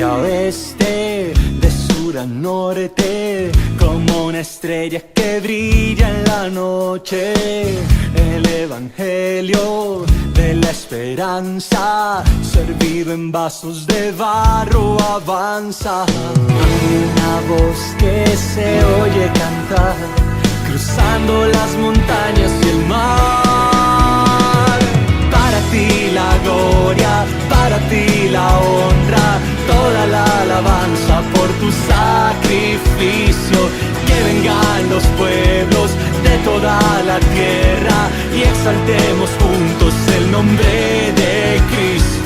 este a oeste, de sur a norte, como una estrella que brilla en la noche. El evangelio de la esperanza, servido en vasos de barro, avanza. Una voz que se oye cantar, cruzando las montañas y el mar. Para ti la gloria, para ti la honra, toda la alabanza por tu sacrificio. Que vengan los pueblos de toda la tierra y exaltemos juntos el nombre de Cristo.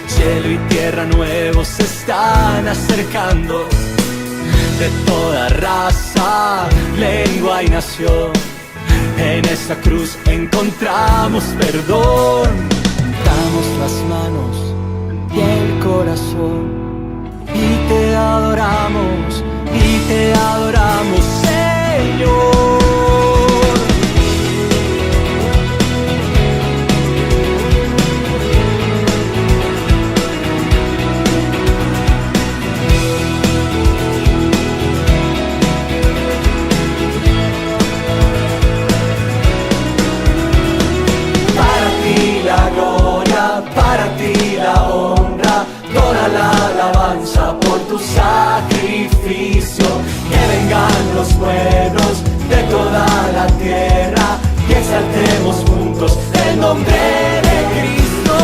Cielo y tierra nuevos se están acercando, de toda raza, lengua y nación. En esa cruz encontramos perdón. Damos las manos y el corazón y te adoramos, Señor. Para ti la honra, toda la alabanza por tu sacrificio. Que vengan los pueblos de toda la tierra y exaltemos juntos el nombre de Cristo.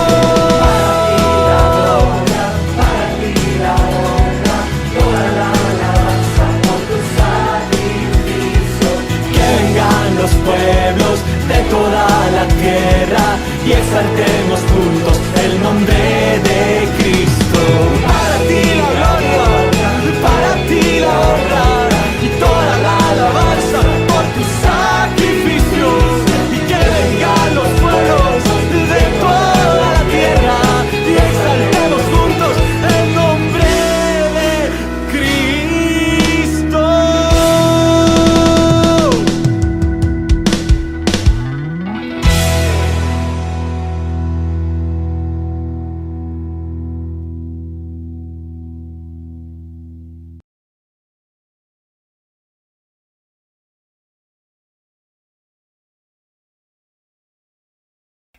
Para ti la honra, toda la alabanza por tu sacrificio. Que vengan los pueblos de toda la tierra y exaltemos juntos el nombre de Cristo. Para ti la gloria, para ti la honra y toda la alabanza por tu sacrificio. Y que vengan los pueblos de toda la tierra y exaltemos juntos el nombre de Cristo.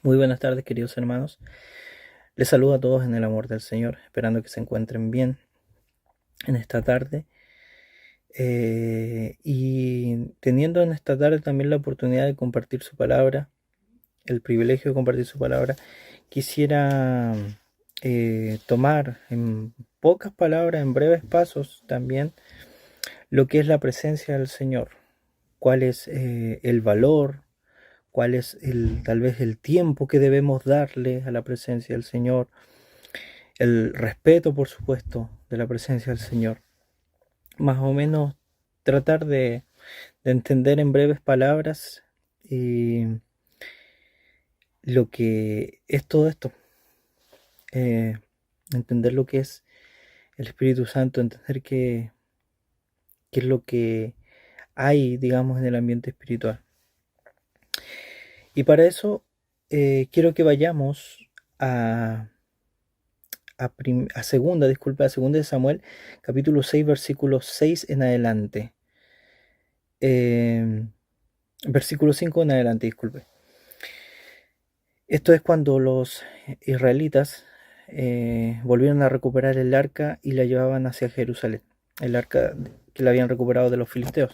Muy buenas tardes, queridos hermanos. Les saludo a todos en el amor del Señor, esperando que se encuentren bien en esta tarde. Y teniendo en esta tarde también la oportunidad de compartir su palabra, el privilegio de compartir su palabra, quisiera tomar en pocas palabras, en breves pasos también, lo que es la presencia del Señor, cuál es el valor, cuál es tal vez el tiempo que debemos darle a la presencia del Señor, el respeto, por supuesto, de la presencia del Señor. Más o menos tratar de entender en breves palabras lo que es todo esto. Entender lo que es el Espíritu Santo, entender qué es lo que hay, digamos, en el ambiente espiritual. Y para eso quiero que vayamos a segunda de Samuel, capítulo 6, versículo 6 en adelante. Versículo 5 en adelante, disculpe. Esto es cuando los israelitas volvieron a recuperar el arca y la llevaban hacia Jerusalén, el arca que la habían recuperado de los filisteos.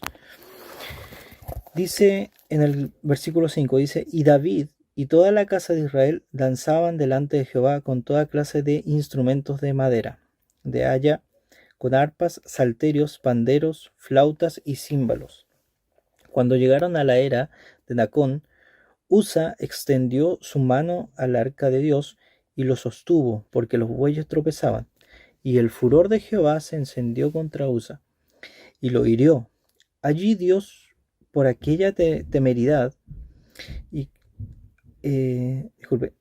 Dice en el versículo 5, dice: y David y toda la casa de Israel danzaban delante de Jehová con toda clase de instrumentos de madera, de haya, con arpas, salterios, panderos, flautas y címbalos. Cuando llegaron a la era de Nacón, Usa extendió su mano al arca de Dios y lo sostuvo, porque los bueyes tropezaban. Y el furor de Jehová se encendió contra Usa, y lo hirió. Allí Dios, por aquella temeridad, y disculpe,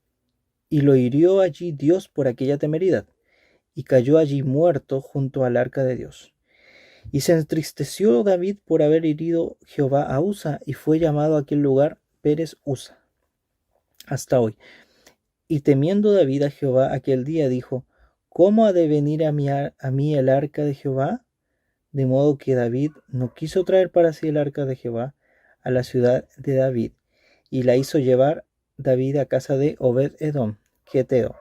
y lo hirió allí Dios por aquella temeridad, y cayó allí muerto junto al arca de Dios. Y se entristeció David por haber herido Jehová a Usa, y fue llamado a aquel lugar Pérez Usa, hasta hoy. Y temiendo David a Jehová aquel día, dijo: ¿Cómo ha de venir a mí el arca de Jehová? De modo que David no quiso traer para sí el arca de Jehová a la ciudad de David, y la hizo llevar David a casa de Obed-edom, geteo.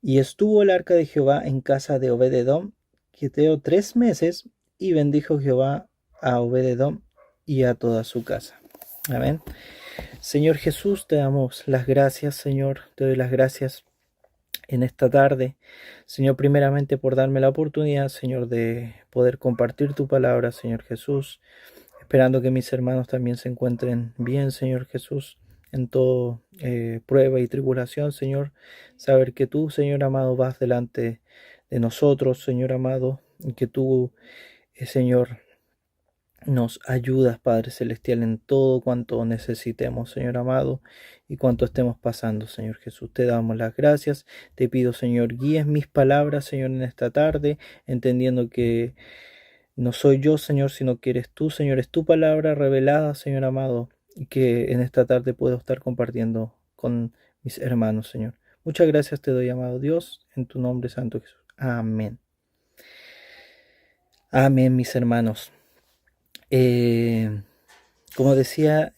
Y estuvo el arca de Jehová en casa de Obed-edom, geteo, 3 meses, y bendijo Jehová a Obed-edom y a toda su casa. Amén. Señor Jesús, te damos las gracias, Señor, te doy las gracias en esta tarde, Señor, primeramente por darme la oportunidad, Señor, de poder compartir tu palabra, Señor Jesús, esperando que mis hermanos también se encuentren bien, Señor Jesús, en todo prueba y tribulación, Señor, saber que tú, Señor amado, vas delante de nosotros, Señor amado, y que tú, Señor, nos ayudas, Padre Celestial, en todo cuanto necesitemos, Señor amado, y cuanto estemos pasando, Señor Jesús. Te damos las gracias. Te pido, Señor, guíes mis palabras, Señor, en esta tarde, entendiendo que no soy yo, Señor, sino que eres tú, Señor. Es tu palabra revelada, Señor amado, y que en esta tarde puedo estar compartiendo con mis hermanos, Señor. Muchas gracias te doy, amado Dios, en tu nombre santo Jesús. Amén. Amén, mis hermanos. Como decía,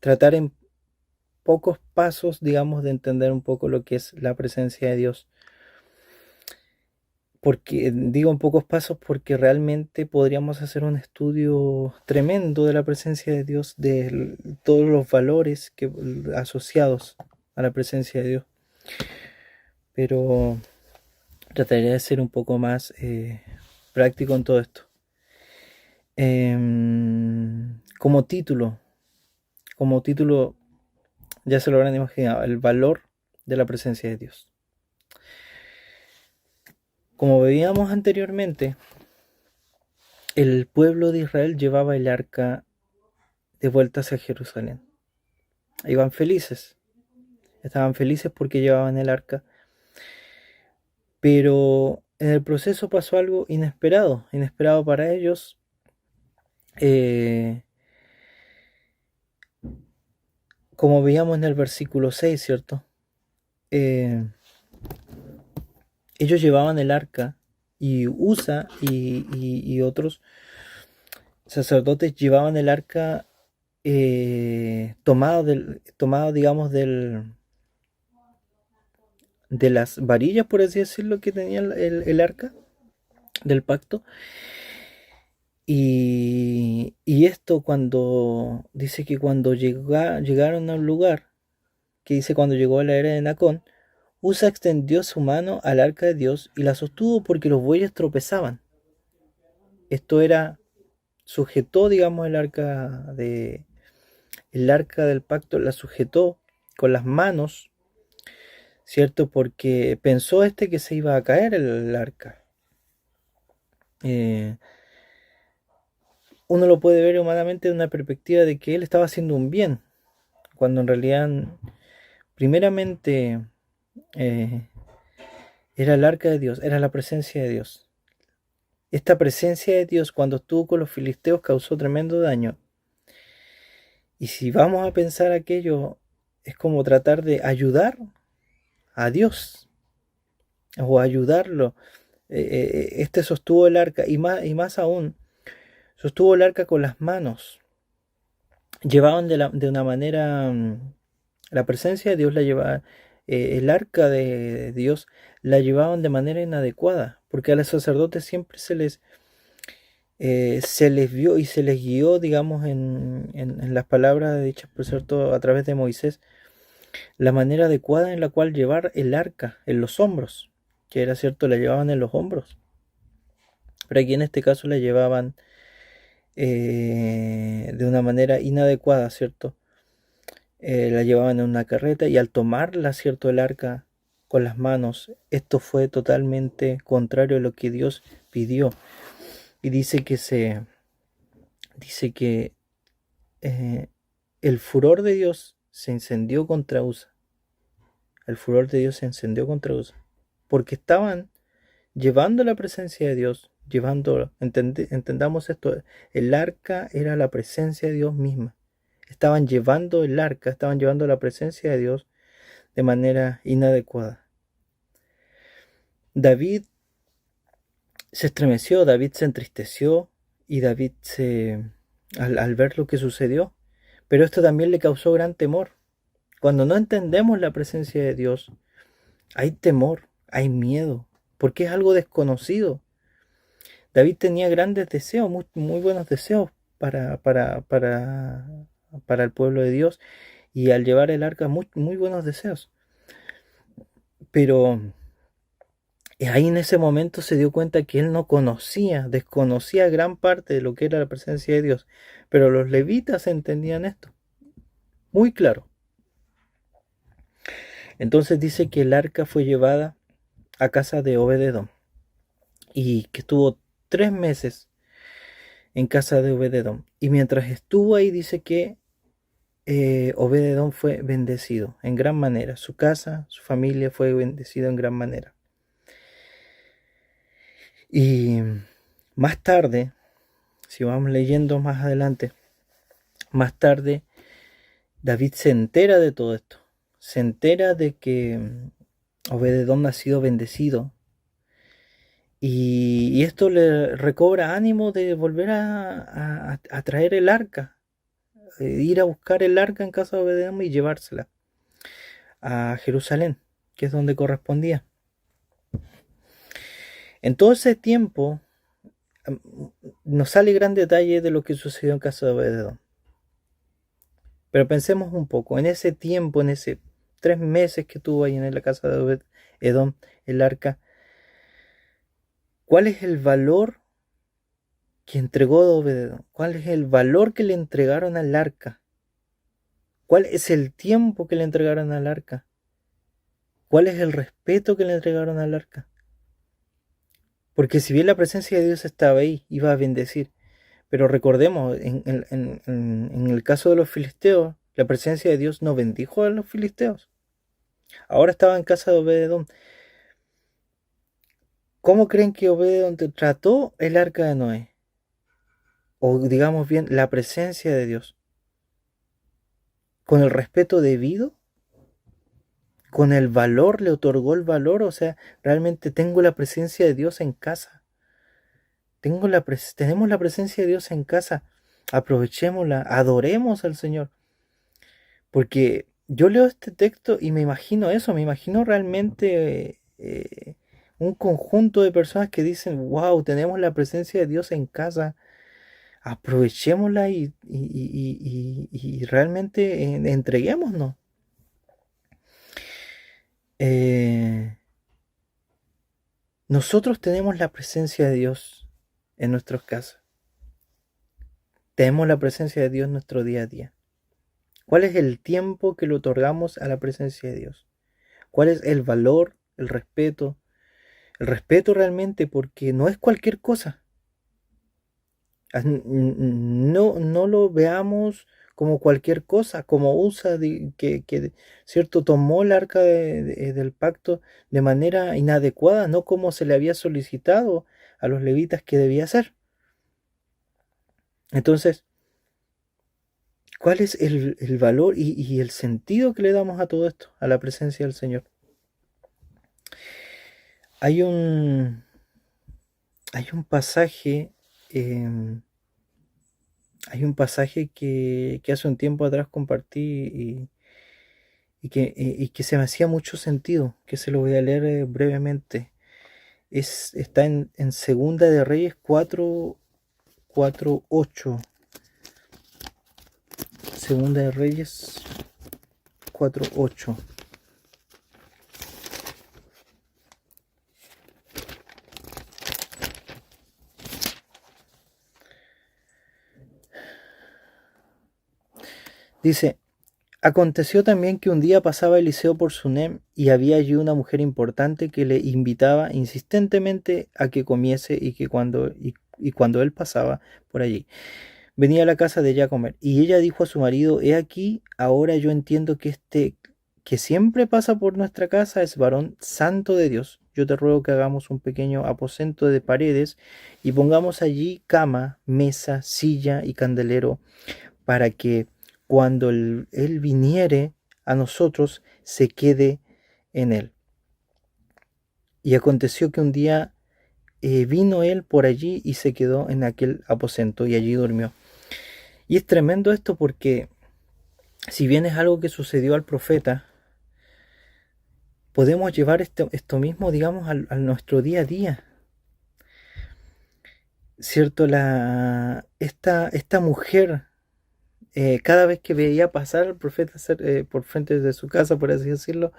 tratar en pocos pasos, digamos, de entender un poco lo que es la presencia de Dios. Porque digo en pocos pasos porque realmente podríamos hacer un estudio tremendo de la presencia de Dios, de todos los valores asociados a la presencia de Dios. Pero trataré de ser un poco más práctico en todo esto. Como título, ya se lo habrán imaginado, el valor de la presencia de Dios. Como veíamos anteriormente, el pueblo de Israel llevaba el arca de vuelta hacia Jerusalén. Iban felices, estaban felices porque llevaban el arca, pero en el proceso pasó algo inesperado para ellos. Como veíamos en el versículo 6, ¿cierto? Ellos llevaban el arca y Usa y otros sacerdotes llevaban el arca tomado, digamos, de las varillas, por así decirlo, que tenía el arca del pacto. Y esto cuando dice que cuando llegaron a un lugar, que dice cuando llegó a la era de Nacón, Usa extendió su mano al arca de Dios y la sostuvo porque los bueyes tropezaban. Esto era, sujetó, digamos, el arca del pacto, la sujetó con las manos, ¿cierto? Porque pensó que se iba a caer el arca. Uno lo puede ver humanamente de una perspectiva de que él estaba haciendo un bien, cuando en realidad, primeramente, era el arca de Dios, era la presencia de Dios. Esta presencia de Dios, cuando estuvo con los filisteos, causó tremendo daño. Y si vamos a pensar aquello, es como tratar de ayudar a Dios o ayudarlo. Sostuvo el arca y más aún, sostuvo el arca con las manos. Llevaban de una manera, la presencia de Dios la llevaba, el arca de Dios la llevaban de manera inadecuada, porque a los sacerdotes siempre se les vio y se les guió, digamos, en las palabras dichas, por cierto, a través de Moisés, la manera adecuada en la cual llevar el arca en los hombros, que era cierto, la llevaban en los hombros, pero aquí en este caso la llevaban de una manera inadecuada, ¿cierto? La llevaban en una carreta y al tomarla, ¿cierto?, el arca con las manos, esto fue totalmente contrario a lo que Dios pidió. Y dice que el furor de Dios se encendió contra Usa. El furor de Dios se encendió contra Usa. Porque estaban llevando la presencia de Dios, entendamos esto, el arca era la presencia de Dios misma. Estaban llevando el arca, estaban llevando la presencia de Dios de manera inadecuada. David se estremeció, David se entristeció y David al ver lo que sucedió, pero esto también le causó gran temor. Cuando no entendemos la presencia de Dios, hay temor, hay miedo, porque es algo desconocido. David tenía grandes deseos, muy buenos deseos para el pueblo de Dios, y al llevar el arca, muy buenos deseos. Pero ahí en ese momento se dio cuenta que él desconocía gran parte de lo que era la presencia de Dios. Pero los levitas entendían esto, muy claro. Entonces dice que el arca fue llevada a casa de Obed-edom y que estuvo 3 meses en casa de Obed-edom. Y mientras estuvo ahí dice que Obed-edom fue bendecido en gran manera. Su casa, su familia fue bendecido en gran manera. Y más tarde, si vamos leyendo más adelante, más tarde David se entera de todo esto. Se entera de que Obed-edom ha sido bendecido. Y esto le recobra ánimo de volver a traer el arca. Ir a buscar el arca en casa de Obed-edom y llevársela a Jerusalén, que es donde correspondía. En todo ese tiempo nos sale gran detalle de lo que sucedió en casa de Obed-edom. Pero pensemos un poco, en ese tiempo, en ese 3 meses que tuvo ahí en la casa de Obed-edom, el arca, ¿cuál es el valor que entregó Obed-edom? ¿Cuál es el valor que le entregaron al arca? ¿Cuál es el tiempo que le entregaron al arca? ¿Cuál es el respeto que le entregaron al arca? Porque si bien la presencia de Dios estaba ahí, iba a bendecir. Pero recordemos, en el caso de los filisteos, la presencia de Dios no bendijo a los filisteos. Ahora estaba en casa de Obed-edom. ¿Cómo creen que Obed-edom trató el arca de Noé? O digamos bien, la presencia de Dios. ¿Con el respeto debido? ¿Con el valor? ¿Le otorgó el valor? O sea, realmente tengo la presencia de Dios en casa. Tenemos la presencia de Dios en casa. Aprovechémosla, adoremos al Señor. Porque yo leo este texto y me imagino eso, me imagino realmente un conjunto de personas que dicen, wow, tenemos la presencia de Dios en casa, aprovechémosla y realmente entreguémonos. Nosotros tenemos la presencia de Dios en nuestras casas. Tenemos la presencia de Dios en nuestro día a día. ¿Cuál es el tiempo que le otorgamos a la presencia de Dios? ¿Cuál es el valor, el respeto? El respeto realmente, porque no es cualquier cosa. No lo veamos como cualquier cosa, como Usa, cierto, tomó el arca del pacto de manera inadecuada, no como se le había solicitado a los levitas que debía hacer. Entonces, ¿cuál es el valor y el sentido que le damos a todo esto, a la presencia del Señor? Hay un pasaje, que hace un tiempo atrás compartí y que se me hacía mucho sentido, que se lo voy a leer brevemente. Está en Segunda de Reyes 4:8. Segunda de Reyes 4:8. Dice: aconteció también que un día pasaba Eliseo por Sunem, y había allí una mujer importante que le invitaba insistentemente a que comiese, y cuando él pasaba por allí. venía a la casa de ella a comer. Y ella dijo a su marido: he aquí, ahora yo entiendo que que siempre pasa por nuestra casa es varón santo de Dios. Yo te ruego que hagamos un pequeño aposento de paredes y pongamos allí cama, mesa, silla y candelero, para que cuando él viniere a nosotros se quede en él. Y aconteció que un día vino él por allí y se quedó en aquel aposento y allí durmió. Y es tremendo esto porque si bien es algo que sucedió al profeta, podemos llevar esto mismo, digamos, a nuestro día a día. ¿Cierto? Esta mujer, cada vez que veía pasar al profeta por frente de su casa, por así decirlo,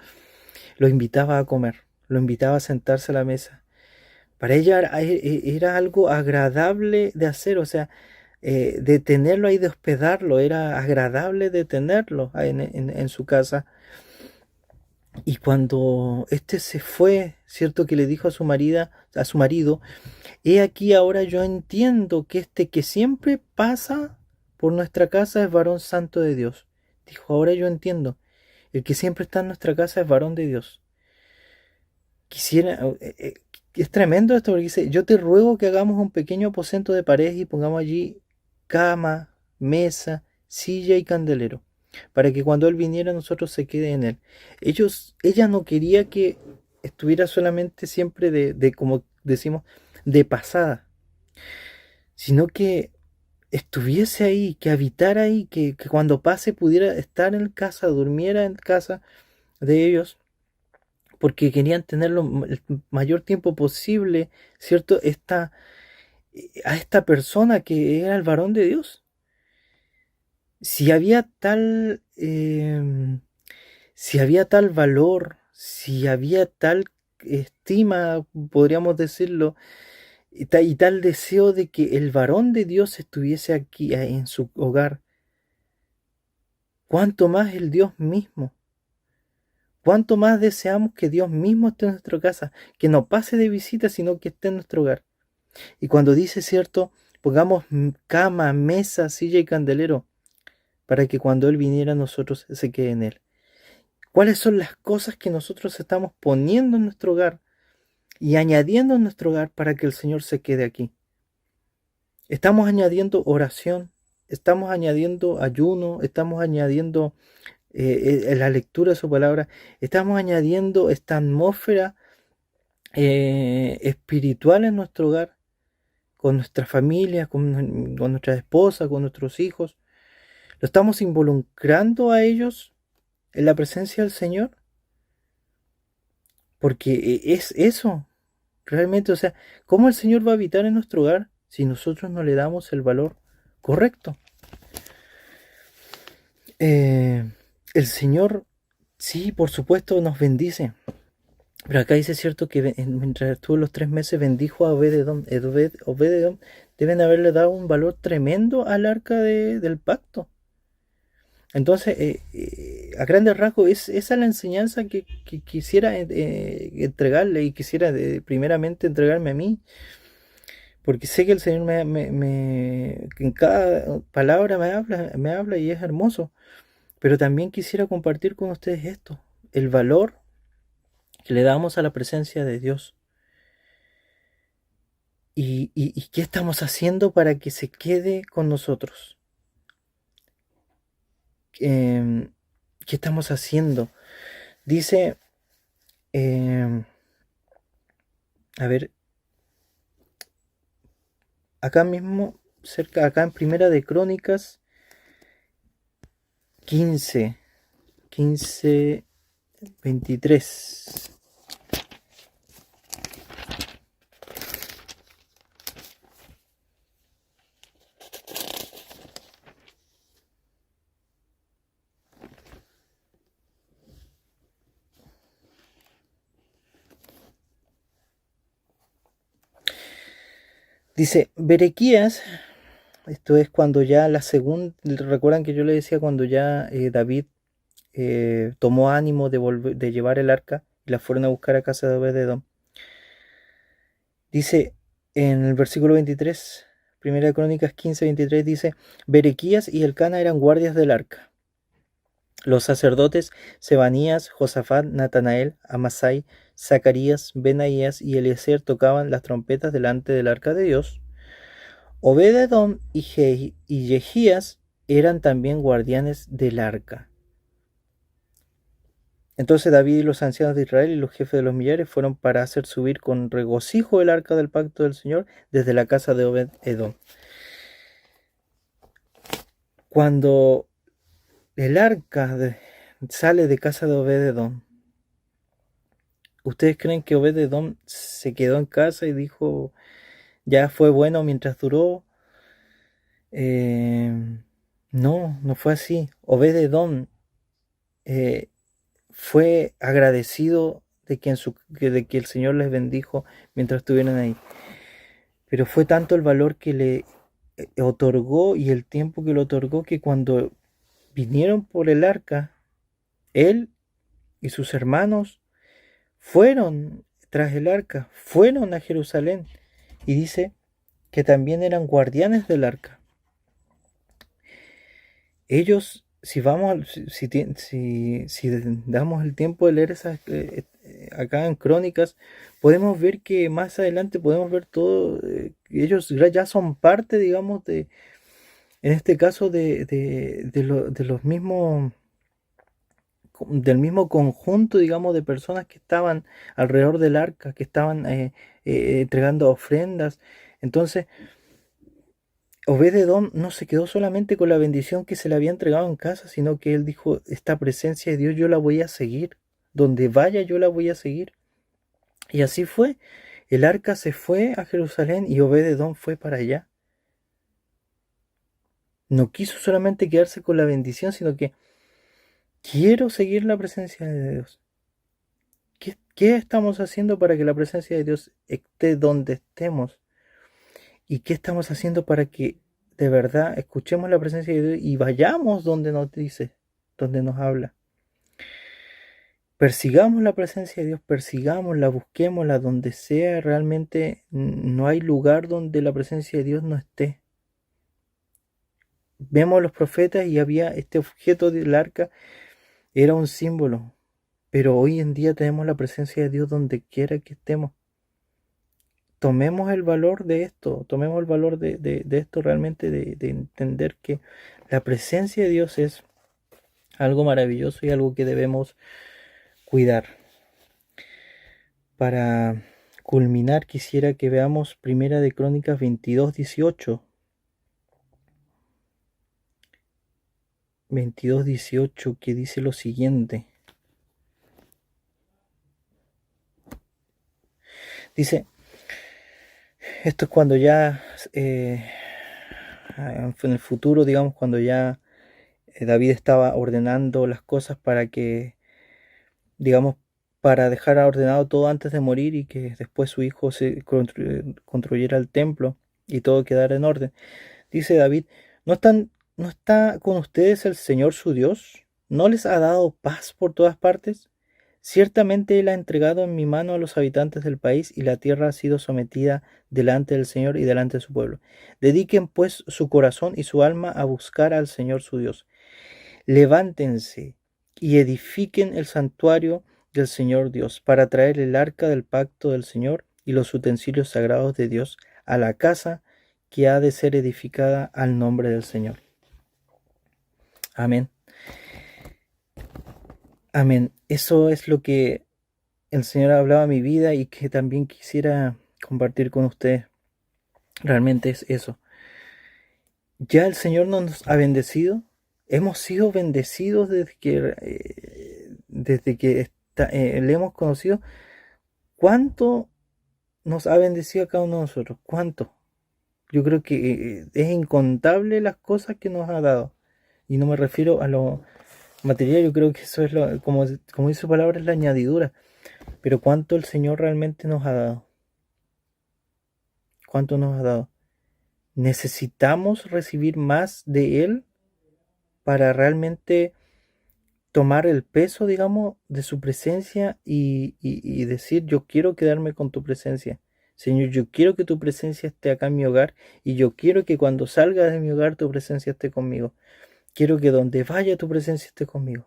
lo invitaba a comer, lo invitaba a sentarse a la mesa. Para ella era algo agradable de hacer, o sea, de tenerlo ahí, de hospedarlo, era agradable de tenerlo ahí en su casa. Y cuando este se fue, cierto que le dijo a su marido, he aquí ahora yo entiendo que este que siempre pasa por nuestra casa es varón santo de Dios. Dijo, ahora yo entiendo, el que siempre está en nuestra casa es varón de Dios. Quisiera, es tremendo esto porque dice, yo te ruego que hagamos un pequeño aposento de pared y pongamos allí cama, mesa, silla y candelero, para que cuando él viniera nosotros se quede en él. Ella no quería que estuviera solamente siempre como decimos, de pasada, sino que estuviese ahí, que habitara ahí, que cuando pase pudiera estar en casa, durmiera en casa de ellos, porque querían tenerlo el mayor tiempo posible, ¿cierto? A esta persona que era el varón de Dios. Si había si había tal valor, si había tal estima, podríamos decirlo, y tal deseo de que el varón de Dios estuviese aquí en su hogar, cuánto más el Dios mismo. Cuánto más deseamos que Dios mismo esté en nuestra casa, que no pase de visita, sino que esté en nuestro hogar. Y cuando dice, cierto, pongamos cama, mesa, silla y candelero, para que cuando Él viniera nosotros se quede en Él. ¿Cuáles son las cosas que nosotros estamos poniendo en nuestro hogar y añadiendo en nuestro hogar para que el Señor se quede aquí? Estamos añadiendo oración, estamos añadiendo ayuno, estamos añadiendo la lectura de su palabra, estamos añadiendo esta atmósfera espiritual en nuestro hogar, con nuestra familia, con nuestra esposa, con nuestros hijos. ¿Lo estamos involucrando a ellos en la presencia del Señor? Porque es eso, realmente, o sea, ¿cómo el Señor va a habitar en nuestro hogar si nosotros no le damos el valor correcto? El Señor, sí, por supuesto, nos bendice. Pero acá dice cierto que mientras estuvo los 3 meses bendijo a Obed-Edom. Obed-Edom deben haberle dado un valor tremendo al arca del pacto. Entonces, a grandes rasgos, esa es la enseñanza que quisiera entregarle y quisiera primeramente entregarme a mí. Porque sé que el Señor en cada palabra me habla y es hermoso. Pero también quisiera compartir con ustedes esto, el valor que le damos a la presencia de Dios. ¿Y qué estamos haciendo para que se quede con nosotros? ¿Qué estamos haciendo? Dice, a ver, acá mismo, acá en Primera de Crónicas 15, 23. Dice, Berequías, esto es cuando ya la segunda, recuerdan que yo le decía cuando ya David tomó ánimo de llevar el arca y la fueron a buscar a casa de Obed-Edom. Dice en el versículo 23, Primera de Crónicas 15:23 dice: Berequías y Elcana eran guardias del arca. Los sacerdotes Sebanías, Josafat, Natanael, Amasai, Zacarías, Benaías y Eliezer tocaban las trompetas delante del arca de Dios. Obed-edom y Yehías eran también guardianes del arca. Entonces David y los ancianos de Israel y los jefes de los millares fueron para hacer subir con regocijo el arca del pacto del Señor desde la casa de Obed-edom. Cuando el arca sale de casa de Obed-edom, ¿ustedes creen que Obed-edom se quedó en casa y dijo, ya fue bueno mientras duró? No, no fue así. Obed-edom fue agradecido de que el Señor les bendijo mientras estuvieron ahí. Pero fue tanto el valor que le otorgó y el tiempo que le otorgó, que cuando vinieron por el arca, él y sus hermanos fueron tras el arca, fueron a Jerusalén, y dice que también eran guardianes del arca. Ellos, si vamos, si damos el tiempo de leer esas acá en Crónicas, podemos ver que más adelante podemos ver todo, ellos ya son parte, digamos, en este caso de los mismos, del mismo conjunto, digamos, de personas que estaban alrededor del arca, que estaban entregando ofrendas. Entonces, Obed-edom no se quedó solamente con la bendición que se le había entregado en casa, sino que él dijo, esta presencia de Dios yo la voy a seguir, donde vaya yo la voy a seguir. Y así fue, el arca se fue a Jerusalén y Obed-edom fue para allá. No quiso solamente quedarse con la bendición, sino que quiero seguir la presencia de Dios. ¿Qué estamos haciendo para que la presencia de Dios esté donde estemos? ¿Y qué estamos haciendo para que de verdad escuchemos la presencia de Dios y vayamos donde nos dice, donde nos habla? Persigamos la presencia de Dios, persigámosla, busquémosla donde sea. Realmente no hay lugar donde la presencia de Dios no esté. Vemos a los profetas y había este objeto del arca, era un símbolo, pero hoy en día tenemos la presencia de Dios donde quiera que estemos. Tomemos el valor de esto, tomemos el valor de esto realmente, de entender que la presencia de Dios es algo maravilloso y algo que debemos cuidar. Para culminar, quisiera que veamos Primera de Crónicas 22:18. 22:18, que dice lo siguiente. Dice, esto es cuando ya en el futuro, digamos, cuando ya David estaba ordenando las cosas para que, digamos, para dejar ordenado todo antes de morir y que después su hijo se construyera el templo y todo quedara en orden. Dice David, ¿no está con ustedes el Señor su Dios? ¿No les ha dado paz por todas partes? Ciertamente Él ha entregado en mi mano a los habitantes del país, y la tierra ha sido sometida delante del Señor y delante de su pueblo. Dediquen pues su corazón y su alma a buscar al Señor su Dios. Levántense y edifiquen el santuario del Señor Dios, para traer el arca del pacto del Señor y los utensilios sagrados de Dios a la casa que ha de ser edificada al nombre del Señor. Amén. Amén. Eso es lo que el Señor hablaba a mi vida y que también quisiera compartir con ustedes. Realmente es eso. Ya el Señor nos ha bendecido. Hemos sido bendecidos desde que le hemos conocido. ¿Cuánto nos ha bendecido a cada uno de nosotros? ¿Cuánto? Yo creo que es incontable las cosas que nos ha dado. Y no me refiero a lo material, yo creo que eso es como dice su palabra, es la añadidura. Pero ¿cuánto el Señor realmente nos ha dado? ¿Cuánto nos ha dado? Necesitamos recibir más de Él para realmente tomar el peso, digamos, de su presencia y decir, yo quiero quedarme con tu presencia. Señor, yo quiero que tu presencia esté acá en mi hogar y yo quiero que cuando salga de mi hogar tu presencia esté conmigo. Quiero que donde vaya tu presencia esté conmigo.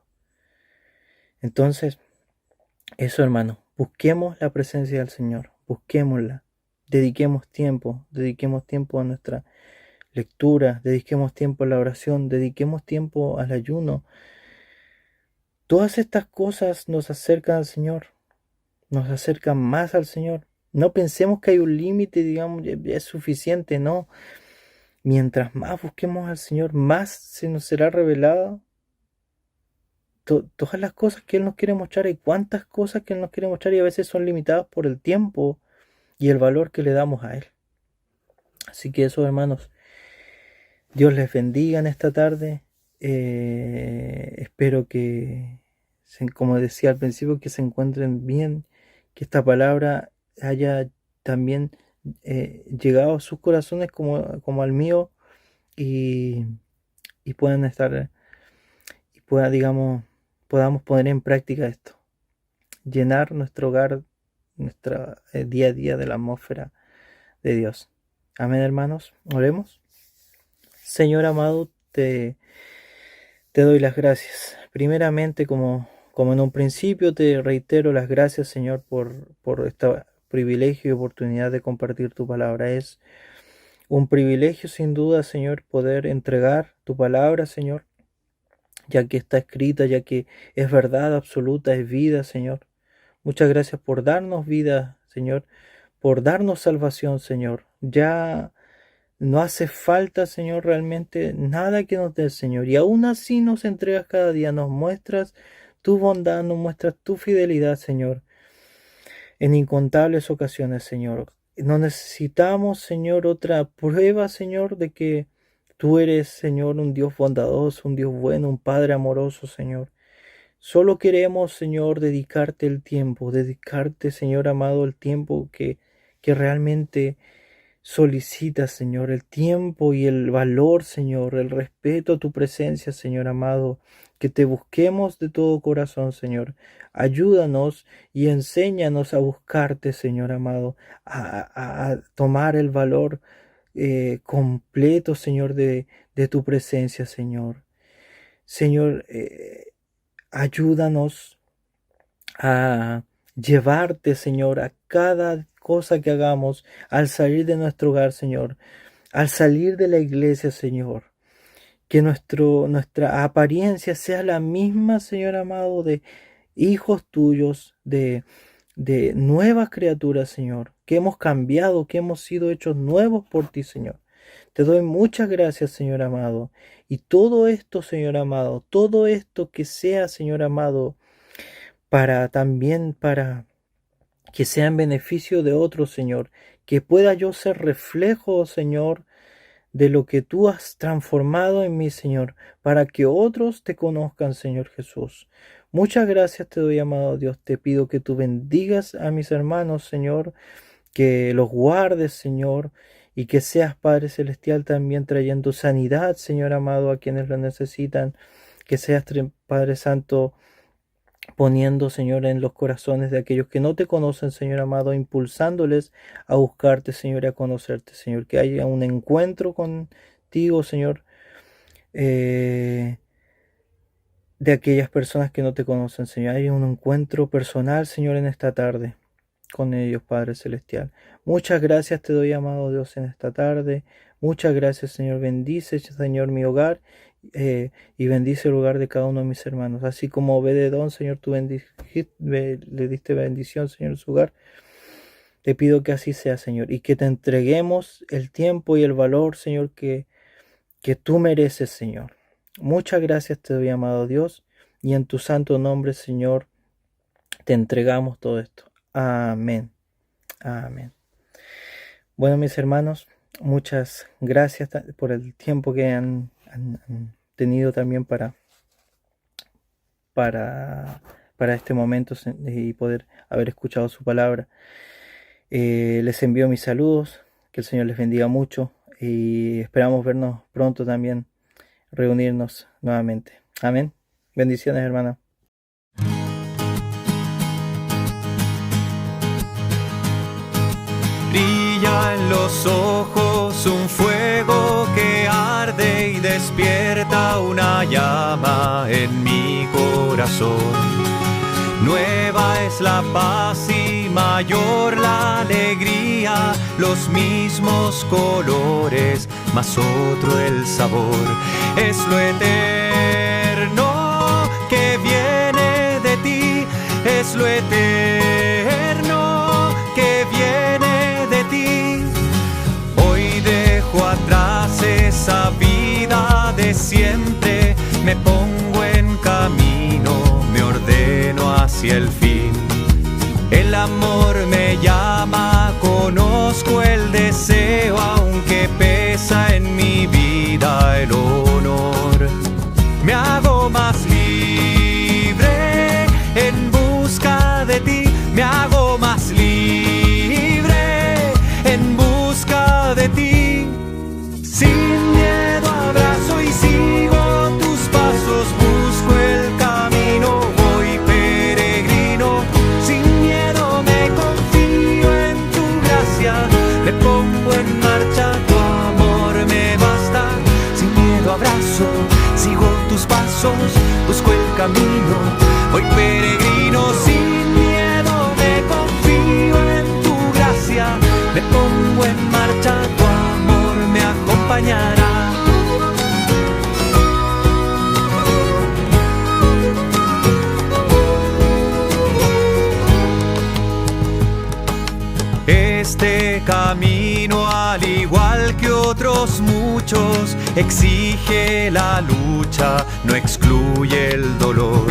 Entonces, eso, hermano, busquemos la presencia del Señor, busquémosla. Dediquemos tiempo a nuestra lectura, dediquemos tiempo a la oración, dediquemos tiempo al ayuno. Todas estas cosas nos acercan al Señor, nos acercan más al Señor. No pensemos que hay un límite, digamos, ya es suficiente, no. Mientras más busquemos al Señor, más se nos será revelado todas las cosas que Él nos quiere mostrar. Hay cuántas cosas que Él nos quiere mostrar y a veces son limitadas por el tiempo y el valor que le damos a Él. Así que eso, hermanos, Dios les bendiga en esta tarde. Espero que, como decía al principio, que se encuentren bien, que esta palabra haya también llegado a sus corazones como al mío y puedan estar y podamos poner en práctica esto, llenar nuestro hogar, nuestra día a día de la atmósfera de Dios. Amén, hermanos. Oremos. Señor amado, te doy las gracias. Primeramente, como en un principio, te reitero las gracias, Señor, por este privilegio y oportunidad de compartir tu palabra. Es un privilegio, sin duda, Señor, poder entregar tu palabra, Señor, ya que está escrita, ya que es verdad absoluta, es vida, Señor. Muchas gracias por darnos vida, Señor, por darnos salvación, Señor. Ya no hace falta, Señor, realmente nada que nos dé, Señor. Y aún así nos entregas cada día, nos muestras tu bondad, nos muestras tu fidelidad, Señor, en incontables ocasiones, Señor. No necesitamos, Señor, otra prueba, Señor, de que tú eres, Señor, un Dios bondadoso, un Dios bueno, un Padre amoroso, Señor. Solo queremos, Señor, dedicarte el tiempo, dedicarte, Señor amado, el tiempo que realmente solicita, Señor, el tiempo y el valor, Señor, el respeto a tu presencia, Señor amado, que te busquemos de todo corazón, Señor. Ayúdanos y enséñanos a buscarte, Señor amado, a tomar el valor completo, Señor, de tu presencia, Señor. Señor, ayúdanos a llevarte, Señor, a cada cosa que hagamos al salir de nuestro hogar, Señor, al salir de la iglesia, Señor. Que nuestra apariencia sea la misma, Señor amado, de hijos tuyos, de nuevas criaturas, Señor, que hemos cambiado, que hemos sido hechos nuevos por ti, Señor. Te doy muchas gracias, Señor amado. Y todo esto, Señor amado, todo esto que sea, Señor amado, para que sea en beneficio de otros, Señor, que pueda yo ser reflejo, Señor, de lo que tú has transformado en mí, Señor, para que otros te conozcan, Señor Jesús. Muchas gracias te doy, amado Dios. Te pido que tú bendigas a mis hermanos, Señor, que los guardes, Señor, y que seas, Padre Celestial, también trayendo sanidad, Señor amado, a quienes lo necesitan. Que seas, Padre Santo, poniendo, Señor, en los corazones de aquellos que no te conocen, Señor amado, impulsándoles a buscarte, Señor, y a conocerte, Señor. Que haya un encuentro contigo, Señor, de aquellas personas que no te conocen, Señor. Haya un encuentro personal, Señor, en esta tarde con ellos, Padre Celestial. Muchas gracias te doy, amado Dios, en esta tarde. Muchas gracias, Señor. Bendice, Señor, mi hogar y bendice el hogar de cada uno de mis hermanos. Así como Obededón, Señor, tú le diste bendición, Señor, en su hogar. Te pido que así sea, Señor, y que te entreguemos el tiempo y el valor, Señor, que tú mereces, Señor. Muchas gracias te doy, amado Dios, y en tu santo nombre, Señor, te entregamos todo esto. Amén. Amén. Bueno, mis hermanos, muchas gracias por el tiempo que han tenido también para este momento y poder haber escuchado su palabra. Les envío mis saludos, que el Señor les bendiga mucho y esperamos vernos pronto también, reunirnos nuevamente. Amén. Bendiciones, hermana. brilla en los ojos un fuego que arde y despierta una llama en mi corazón. Nueva es la paz y mayor la alegría, los mismos colores, mas otro el sabor. Es lo eterno que viene de ti, es lo eterno que viene de ti. Hoy dejo atrás esa vida de siempre, me pongo en camino, me ordeno hacia el fin. El amor me llama, conozco el deseo, aunque pesa en mi vida el honor. Me hago más libre en busca de ti, me hago más libre en busca de ti. Sin miedo abrazo y sigo tus pasos, busco el camino, voy peregrino. Sin miedo me confío en tu gracia, me pongo en marcha, tu amor me basta. Sin miedo abrazo, sigo tus pasos, busco el camino, voy peregrino. Sin miedo me confío en tu gracia, me pongo en marcha, tu amor me acompañará. Este camino, al igual que otros muchos, exige la lucha, no excluye el dolor.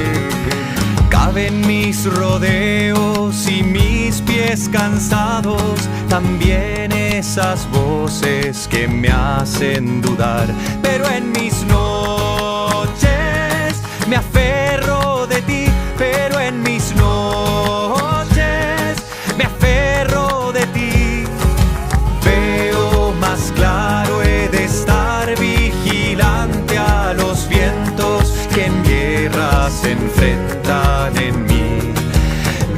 Caben mis rodeos y mis pies cansados, también esas voces que me hacen dudar. Pero en mis noches me aferro de ti, pero en mis noches me aferro de ti. Veo más claro, he de estar vigilante a los vientos que en guerra se enfrentan en mí.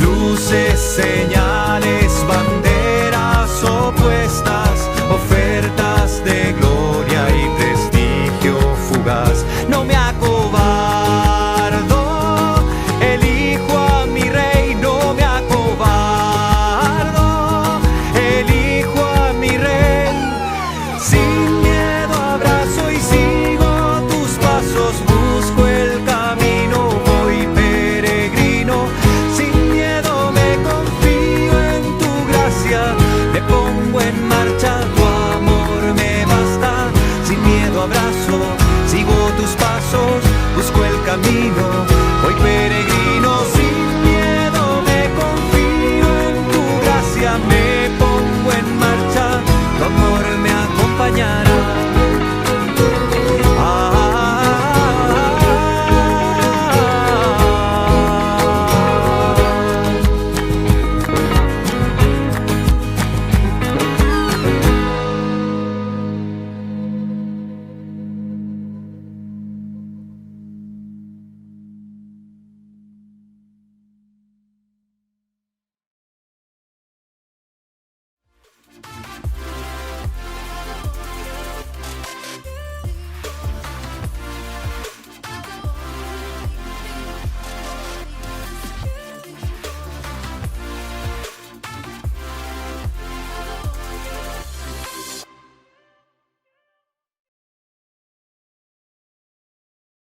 Luces, señales